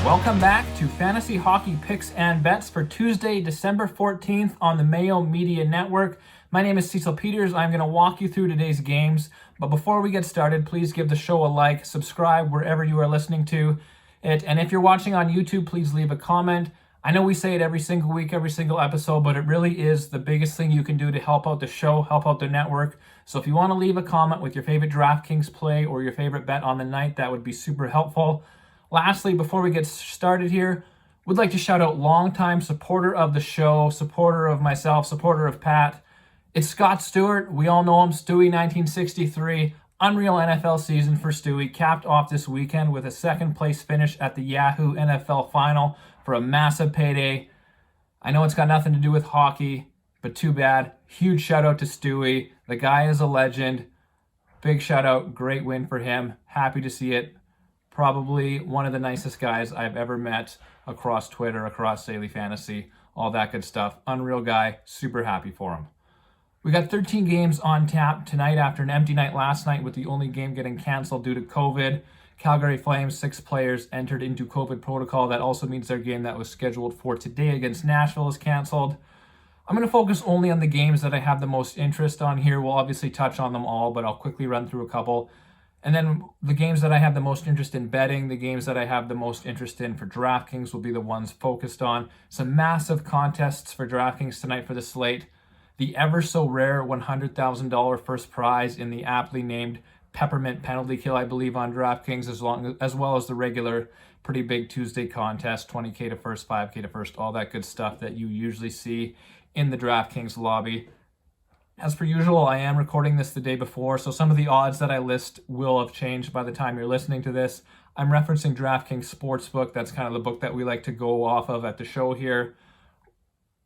Welcome back to Fantasy Hockey Picks and Bets for Tuesday, December 14th on the Mayo Media Network. My name is Cecil Peters. I'm going to walk you through today's games. But before we get started, please give the show a like, subscribe wherever you are listening to it. And if you're watching on YouTube, please leave a comment. I know we say it every single week, every single episode, but it really is the biggest thing you can do to help out the show, help out the network. So if you want to leave a comment with your favorite DraftKings play or your favorite bet on the night, that would be super helpful. Lastly, before we get started here, we'd like to shout out longtime supporter of the show, supporter of myself, supporter of Pat. It's Scott Stewart. We all know him, Stewie 1963. Unreal NFL season for Stewie, capped off this weekend with a second place finish at the Yahoo NFL Final for a massive payday. I know it's got nothing to do with hockey, but too bad. Huge shout out to Stewie. The guy is a legend. Big shout out. Great win for him. Happy to see it. Probably one of the nicest guys I've ever met across Twitter, across Daily Fantasy, all that good stuff. Unreal guy. Super happy for him. We got 13 games on tap tonight after an empty night last night with the only game getting canceled due to COVID. Calgary Flames, 6 players entered into COVID protocol. That also means their game that was scheduled for today against Nashville is canceled. I'm going to focus only on the games that I have the most interest on here. We'll obviously touch on them all, but I'll quickly run through a couple. And then the games that I have the most interest in betting, the games that I have the most interest in for DraftKings will be the ones focused on. Some massive contests for DraftKings tonight for the slate. The ever so rare $100,000 first prize in the aptly named Peppermint Penalty Kill, I believe, on DraftKings, as well as the regular pretty big Tuesday contest, 20K to first, 5K to first, all that good stuff that you usually see in the DraftKings lobby. As per usual, I am recording this the day before, so some of the odds that I list will have changed by the time you're listening to this. I'm referencing DraftKings Sportsbook. That's kind of the book that we like to go off of at the show here.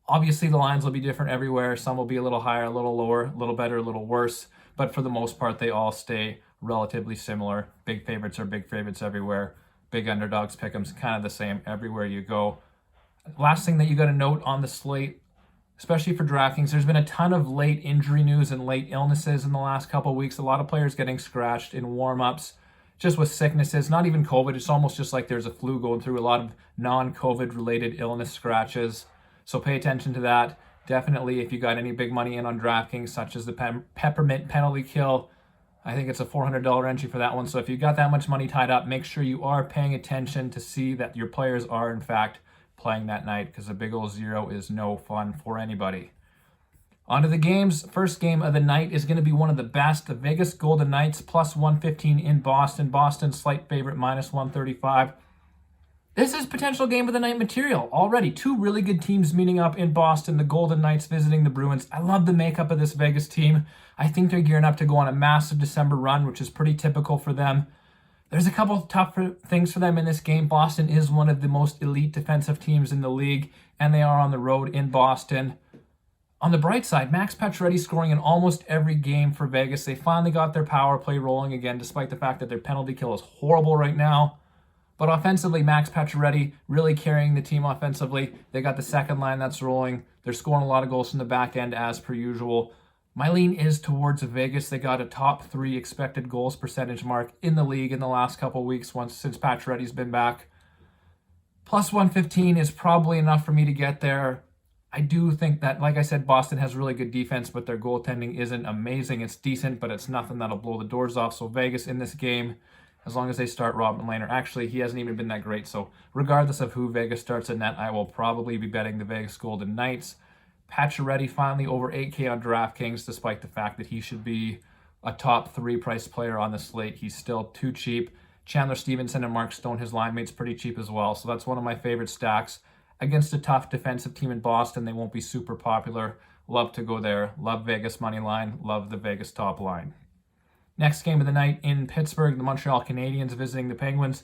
Obviously, the lines will be different everywhere. Some will be a little higher, a little lower, a little better, a little worse. But for the most part, they all stay relatively similar. Big favorites are big favorites everywhere. Big underdogs, pick'ems, kind of the same everywhere you go. Last thing that you got to note on the slate, especially for DraftKings, there's been a ton of late injury news and late illnesses in the last couple of weeks. A lot of players getting scratched in warm-ups, just with sicknesses, not even COVID. It's almost just like there's a flu going through. A lot of non-COVID related illness scratches. So pay attention to that. Definitely, if you got any big money in on DraftKings, such as the Peppermint Penalty Kill, I think it's a $400 entry for that one. So if you got that much money tied up, make sure you are paying attention to see that your players are, in fact, playing that night, because a big old zero is no fun for anybody. On to the games. First game of the night is going to be one of the best. The Vegas Golden Knights plus 115 in Boston. Boston slight favorite minus 135. This is potential game of the night material already. 2 really good teams meeting up in Boston. The Golden Knights visiting the Bruins. I love the makeup of this Vegas team. I think they're gearing up to go on a massive December run, which is pretty typical for them. There's a couple of tough things for them in this game. Boston is one of the most elite defensive teams in the league, and they are on the road in Boston. On the bright side, Max Pacioretty scoring in almost every game for Vegas. They finally got their power play rolling again, despite the fact that their penalty kill is horrible right now. But offensively, Max Pacioretty really carrying the team offensively. They got the second line that's rolling. They're scoring a lot of goals from the back end as per usual. My lean is towards Vegas. They got a top 3 expected goals percentage mark in the league in the last couple of weeks since Pacioretty's been back. Plus 115 is probably enough for me to get there. I do think that, like I said, Boston has really good defense, but their goaltending isn't amazing. It's decent, but it's nothing that'll blow the doors off. So Vegas in this game, as long as they start Robin Lehner. Actually, he hasn't even been that great. So regardless of who Vegas starts in net, I will probably be betting the Vegas Golden Knights. Pacioretty finally over 8K on DraftKings, despite the fact that he should be a top 3 price player on the slate. He's still too cheap. Chandler Stevenson and Mark Stone, his line mates, pretty cheap as well. So that's one of my favorite stacks. Against a tough defensive team in Boston, they won't be super popular. Love to go there. Love Vegas money line. Love the Vegas top line. Next game of the night in Pittsburgh, the Montreal Canadiens visiting the Penguins.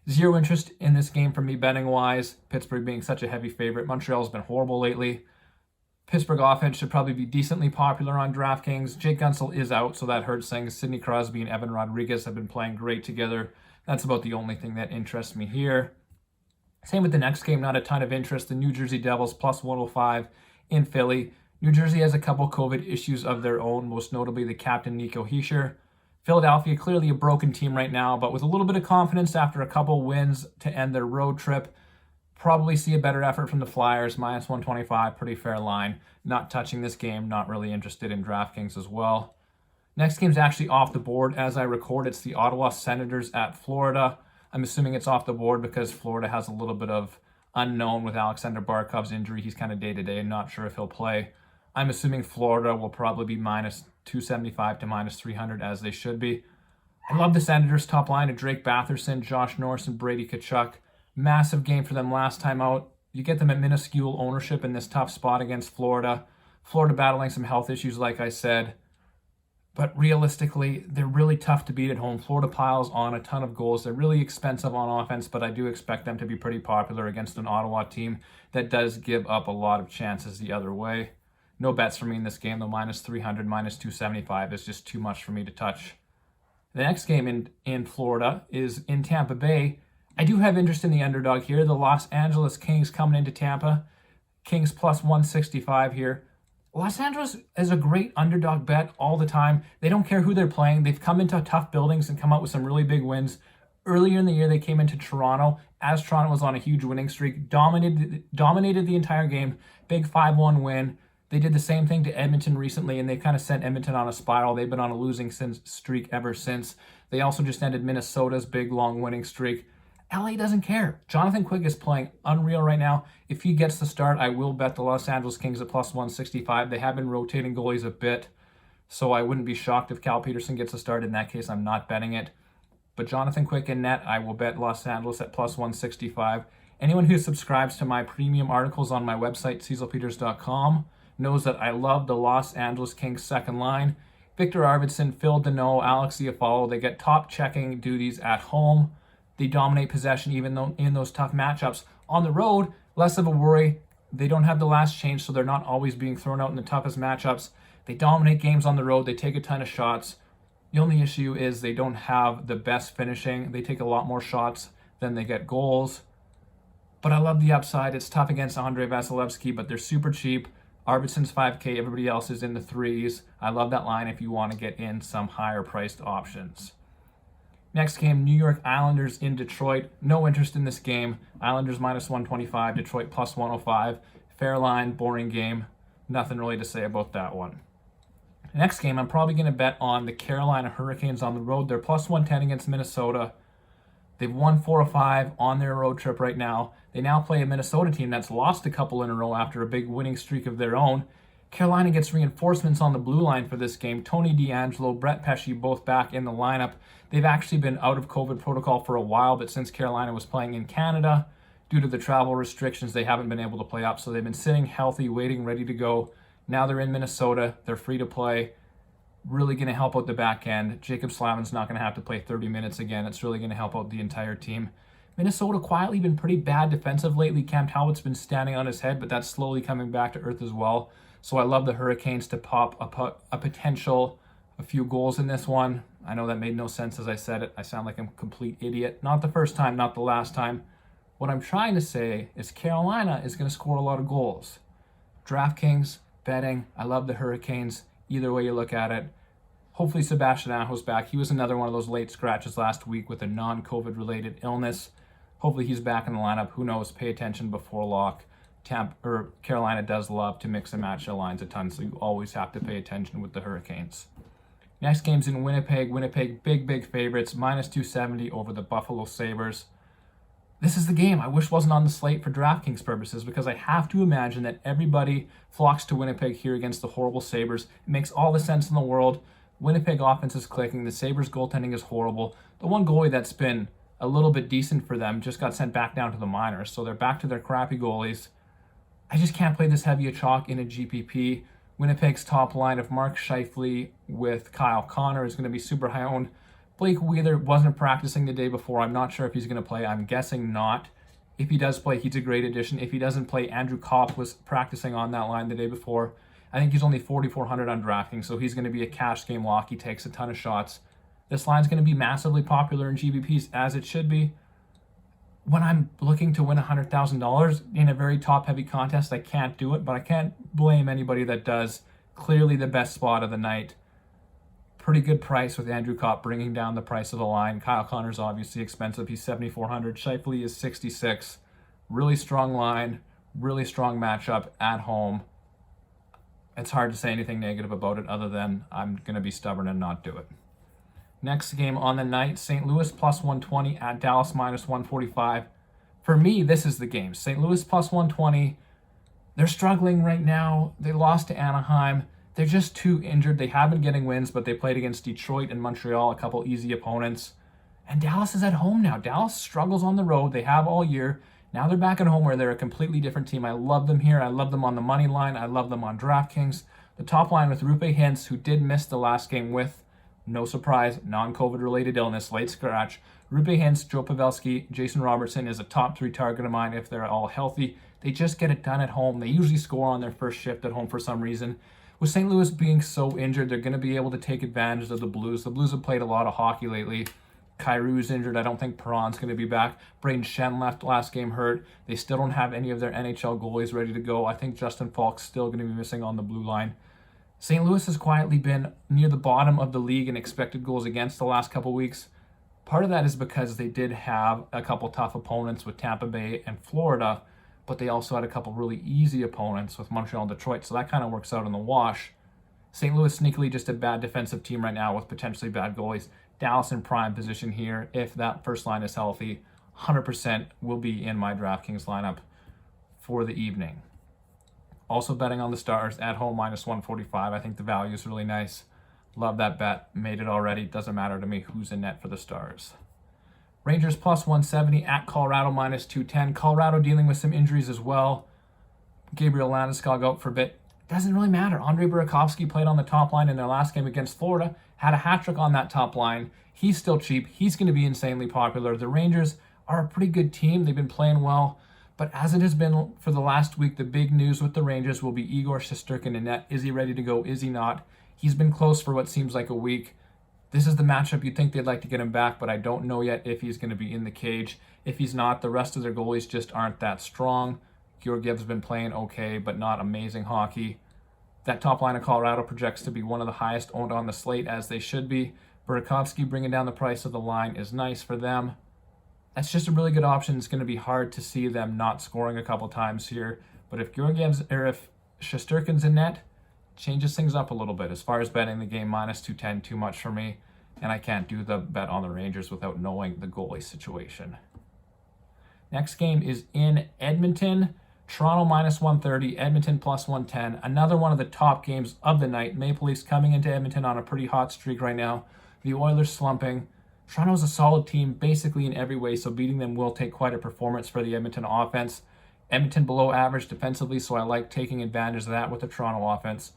Zero interest in this game for me betting-wise. Pittsburgh being such a heavy favorite. Montreal's been horrible lately. Pittsburgh offense should probably be decently popular on DraftKings. Jake Guentzel is out, so that hurts things. Sidney Crosby and Evan Rodriguez have been playing great together. That's about the only thing that interests me here. Same with the next game, not a ton of interest. The New Jersey Devils plus 105 in Philly. New Jersey has a couple COVID issues of their own, most notably the captain Nico Hischier. Philadelphia, clearly a broken team right now, but with a little bit of confidence after a couple wins to end their road trip. Probably see a better effort from the Flyers, minus 125, pretty fair line. Not touching this game, not really interested in DraftKings as well. Next game's actually off the board as I record. It's the Ottawa Senators at Florida. I'm assuming it's off the board because Florida has a little bit of unknown with Alexander Barkov's injury. He's kind of day-to-day and not sure if he'll play. I'm assuming Florida will probably be minus 275 to minus 300 as they should be. I love the Senators' top line of Drake Batherson, Josh Norris, and Brady Tkachuk. Massive game for them last time out. You get them at minuscule ownership in this tough spot against Florida. Florida battling some health issues, like I said. But realistically, they're really tough to beat at home. Florida piles on a ton of goals. They're really expensive on offense, but I do expect them to be pretty popular against an Ottawa team that does give up a lot of chances the other way. No bets for me in this game, though. Minus 300, minus 275 is just too much for me to touch. The next game in Florida is in Tampa Bay. I do have interest in the underdog here. The Los Angeles Kings coming into Tampa. Kings plus 165 here. Los Angeles is a great underdog bet all the time. They don't care who they're playing. They've come into tough buildings and come out with some really big wins. Earlier in the year, they came into Toronto as Toronto was on a huge winning streak, dominated the entire game, big 5-1 win. They did the same thing to Edmonton recently, and they kind of sent Edmonton on a spiral. They've been on a losing streak ever since. They also just ended Minnesota's big, long winning streak. LA doesn't care. Jonathan Quick is playing unreal right now. If he gets the start, I will bet the Los Angeles Kings at plus 165. They have been rotating goalies a bit, so I wouldn't be shocked if Cal Peterson gets a start. In that case, I'm not betting it. But Jonathan Quick in net, I will bet Los Angeles at plus 165. Anyone who subscribes to my premium articles on my website, cecilpeters.com, knows that I love the Los Angeles Kings second line. Victor Arvidsson, Phil Deneau, Alex Iafallo, they get top checking duties at home. They dominate possession even though in those tough matchups. On the road, less of a worry. They don't have the last change, so they're not always being thrown out in the toughest matchups. They dominate games on the road. They take a ton of shots. The only issue is they don't have the best finishing. They take a lot more shots than they get goals. But I love the upside. It's tough against Andrei Vasilevsky, but they're super cheap. Arvidsson's 5K. Everybody else is in the threes. I love that line if you want to get in some higher priced options. Next game, New York Islanders in Detroit. No interest in this game. Islanders minus 125, Detroit plus 105. Fair line, boring game. Nothing really to say about that one. Next game, I'm probably going to bet on the Carolina Hurricanes on the road. They're plus 110 against Minnesota. They've won 4 of 5 on their road trip right now. They now play a Minnesota team that's lost a couple in a row after a big winning streak of their own. Carolina gets reinforcements on the blue line for this game. Tony DeAngelo, Brett Pesce, both back in the lineup. They've actually been out of COVID protocol for a while, but since Carolina was playing in Canada, due to the travel restrictions, they haven't been able to play up. So they've been sitting healthy, waiting, ready to go. Now they're in Minnesota. They're free to play. Really going to help out the back end. Jacob Slavin's not going to have to play 30 minutes again. It's really going to help out the entire team. Minnesota quietly been pretty bad defensive lately. Cam Talbot's been standing on his head, but that's slowly coming back to earth as well. So I love the Hurricanes to pop a few goals in this one. I know that made no sense as I said it. I sound like I'm a complete idiot. Not the first time, not the last time. What I'm trying to say is Carolina is going to score a lot of goals. DraftKings, betting, I love the Hurricanes. Either way you look at it. Hopefully Sebastian Aho's back. He was another one of those late scratches last week with a non-COVID related illness. Hopefully he's back in the lineup. Who knows? Pay attention before lock. Carolina does love to mix and match their lines a ton, so you always have to pay attention with the Hurricanes. Next game's in Winnipeg. Winnipeg, big favorites, minus 270 over the Buffalo Sabres. This is the game I wish wasn't on the slate for DraftKings purposes, because I have to imagine that everybody flocks to Winnipeg here against the horrible Sabres. It makes all the sense in the world. Winnipeg offense is clicking. The Sabres goaltending is horrible. The one goalie that's been a little bit decent for them just got sent back down to the minors, so they're back to their crappy goalies. I just can't play this heavy a chalk in a GPP. Winnipeg's top line of Mark Scheifele with Kyle Connor is going to be super high owned. Blake Wheeler wasn't practicing the day before. I'm not sure if he's going to play. I'm guessing not. If he does play, he's a great addition. If he doesn't play, Andrew Kopp was practicing on that line the day before. I think he's only 4,400 on DraftKings, so he's going to be a cash game lock. He takes a ton of shots. This line's going to be massively popular in GPPs, as it should be. When I'm looking to win $100,000 in a very top-heavy contest, I can't do it, but I can't blame anybody that does. Clearly the best spot of the night. Pretty good price with Andrew Kopp bringing down the price of the line. Kyle Connor's obviously expensive. He's 7,400. Scheifele is 66. Really strong line, really strong matchup at home. It's hard to say anything negative about it other than I'm going to be stubborn and not do it. Next game on the night, St. Louis plus 120 at Dallas minus 145. For me, this is the game. St. Louis plus 120. They're struggling right now. They lost to Anaheim. They're just too injured. They have been getting wins, but they played against Detroit and Montreal, a couple easy opponents. And Dallas is at home now. Dallas struggles on the road. They have all year. Now they're back at home where they're a completely different team. I love them here. I love them on the money line. I love them on DraftKings. The top line with Rupe Hintz, who did miss the last game with, no surprise, non-COVID related illness, late scratch. Rupe Hintz, Joe Pavelski, Jason Robertson is a top 3 target of mine if they're all healthy. They just get it done at home. They usually score on their first shift at home for some reason. With St. Louis being so injured, they're going to be able to take advantage of the Blues. The Blues have played a lot of hockey lately. Kyrie's injured. I don't think Perron's going to be back. Braden Shen left last game hurt. They still don't have any of their NHL goalies ready to go. I think Justin Falk's still going to be missing on the blue line. St. Louis has quietly been near the bottom of the league in expected goals against the last couple weeks. Part of that is because they did have a couple tough opponents with Tampa Bay and Florida, but they also had a couple really easy opponents with Montreal and Detroit, so that kind of works out in the wash. St. Louis sneakily just a bad defensive team right now with potentially bad goalies. Dallas in prime position here. If that first line is healthy, 100% will be in my DraftKings lineup for the evening. Also betting on the Stars at home minus 145. I think the value is really nice. Love that bet. Made it already. Doesn't matter to me who's in net for the Stars. Rangers plus 170 at Colorado minus 210. Colorado dealing with some injuries as well. Gabriel Landeskog out for a bit. Doesn't really matter. Andrei Burakovsky played on the top line in their last game against Florida. Had a hat trick on that top line. He's still cheap. He's going to be insanely popular. The Rangers are a pretty good team. They've been playing well. But as it has been for the last week, the big news with the Rangers will be Igor Shesterkin in net. Is he ready to go? Is he not? He's been close for what seems like a week. This is the matchup you'd think they'd like to get him back, but I don't know yet if he's going to be in the cage. If he's not, the rest of their goalies just aren't that strong. Georgiev's been playing okay, but not amazing hockey. That top line of Colorado projects to be one of the highest owned on the slate, as they should be. Burakovsky bringing down the price of the line is nice for them. That's just a really good option. It's going to be hard to see them not scoring a couple times here. But if if Shesterkin's in net, changes things up a little bit. As far as betting the game, minus 210, too much for me. And I can't do the bet on the Rangers without knowing the goalie situation. Next game is in Edmonton. Toronto minus 130, Edmonton plus 110. Another one of the top games of the night. Maple Leafs coming into Edmonton on a pretty hot streak right now. The Oilers slumping. Toronto's a solid team basically in every way, so beating them will take quite a performance for the Edmonton offense. Edmonton below average defensively, so I like taking advantage of that with the Toronto offense.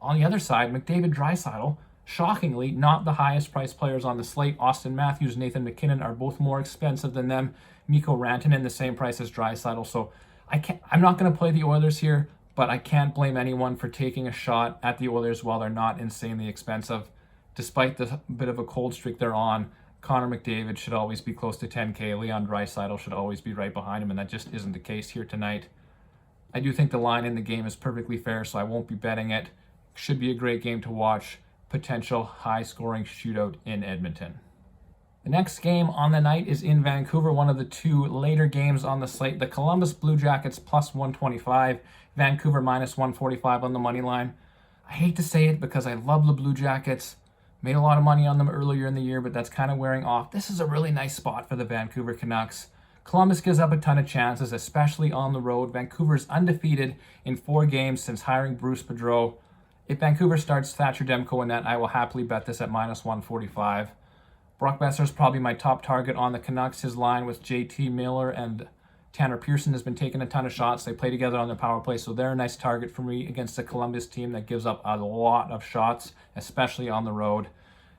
On the other side, McDavid, Draisaitl, shockingly, not the highest priced players on the slate. Austin Matthews, Nathan McKinnon are both more expensive than them. Mikko Rantanen, the same price as Draisaitl. So I'm not going to play the Oilers here, but I can't blame anyone for taking a shot at the Oilers while they're not insanely expensive. Despite the bit of a cold streak they're on, Connor McDavid should always be close to 10K. Leon Draisaitl should always be right behind him, and that just isn't the case here tonight. I do think the line in the game is perfectly fair, so I won't be betting it. Should be a great game to watch. Potential high-scoring shootout in Edmonton. The next game on the night is in Vancouver, one of the two later games on the slate. The Columbus Blue Jackets plus 125, Vancouver minus 145 on the money line. I hate to say it because I love the Blue Jackets. Made a lot of money on them earlier in the year, but that's kind of wearing off. This is a really nice spot for the Vancouver Canucks. Columbus gives up a ton of chances, especially on the road. Vancouver's undefeated in 4 games since hiring Bruce Boudreau. If Vancouver starts Thatcher Demko in net, I will happily bet this at minus 145. Brock Besser's probably my top target on the Canucks. His line with JT Miller and Tanner Pearson has been taking a ton of shots. They play together on their power play, so they're a nice target for me against a Columbus team that gives up a lot of shots, especially on the road.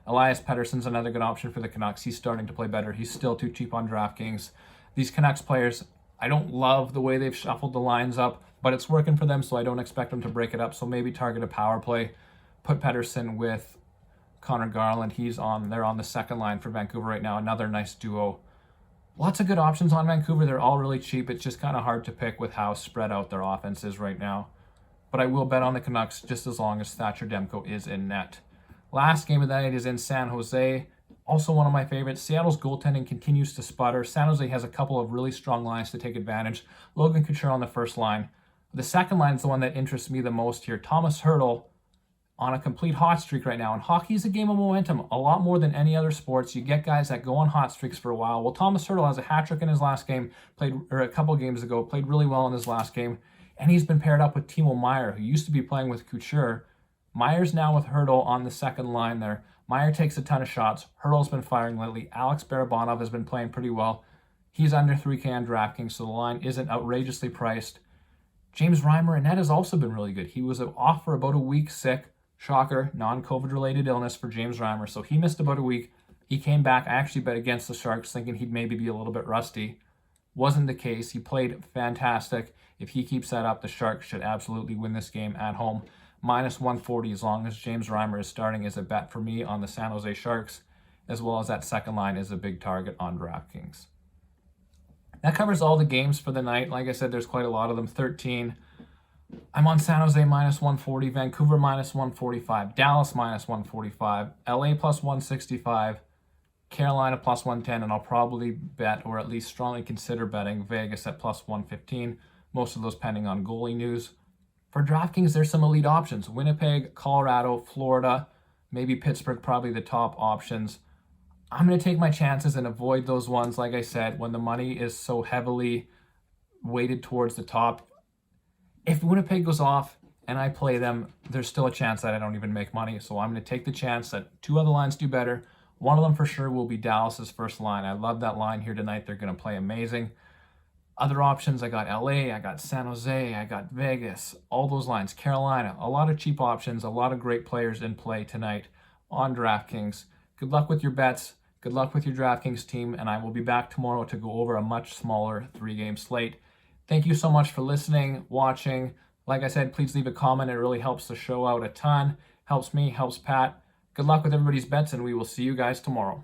Elias Pettersson's another good option for the Canucks. He's starting to play better. He's still too cheap on DraftKings. These Canucks players, I don't love the way they've shuffled the lines up, but it's working for them, so I don't expect them to break it up. So maybe target a power play. Put Pettersson with Connor Garland. They're on the second line for Vancouver right now. Another nice duo. Lots of good options on Vancouver. They're all really cheap. It's just kind of hard to pick with how spread out their offense is right now. But I will bet on the Canucks just as long as Thatcher Demko is in net. Last game of the night is in San Jose. Also one of my favorites. Seattle's goaltending continues to sputter. San Jose has a couple of really strong lines to take advantage. Logan Couture on the first line. The second line is the one that interests me the most here. Thomas Hertl on a complete hot streak right now. And hockey is a game of momentum, a lot more than any other sports. You get guys that go on hot streaks for a while. Well, Thomas Hertl has a hat trick in his last game, a couple games ago, played really well in his last game. And he's been paired up with Timo Meier, who used to be playing with Couture. Meier's now with Hertl on the second line there. Meier takes a ton of shots. Hertl's been firing lately. Alex Barabanov has been playing pretty well. He's under 3K on DraftKings, so the line isn't outrageously priced. James Reimer, and that has also been really good. He was off for about a week sick. Shocker, non-COVID related illness for James Reimer. So he missed about a week. He came back. I actually bet against the Sharks thinking he'd maybe be a little bit rusty. Wasn't the case. He played fantastic. If he keeps that up, the Sharks should absolutely win this game at home. Minus 140 as long as James Reimer is starting as a bet for me on the San Jose Sharks, as well as that second line is a big target on DraftKings. That covers all the games for the night. Like I said, there's quite a lot of them, 13. I'm on San Jose minus 140, Vancouver minus 145, Dallas minus 145, LA plus 165, Carolina plus 110, and I'll probably bet, or at least strongly consider betting, Vegas at plus 115, most of those pending on goalie news. For DraftKings, there's some elite options. Winnipeg, Colorado, Florida, maybe Pittsburgh, probably the top options. I'm going to take my chances and avoid those ones, like I said, when the money is so heavily weighted towards the top. If Winnipeg goes off and I play them, there's still a chance that I don't even make money. So I'm going to take the chance that two other lines do better. One of them for sure will be Dallas's first line. I love that line here tonight. They're going to play amazing. Other options, I got LA, I got San Jose, I got Vegas, all those lines. Carolina, a lot of cheap options, a lot of great players in play tonight on DraftKings. Good luck with your bets. Good luck with your DraftKings team, and I will be back tomorrow to go over a much smaller 3-game slate. Thank you so much for listening, watching. Like I said, please leave a comment. It really helps the show out a ton. Helps me, helps Pat. Good luck with everybody's bets, and we will see you guys tomorrow.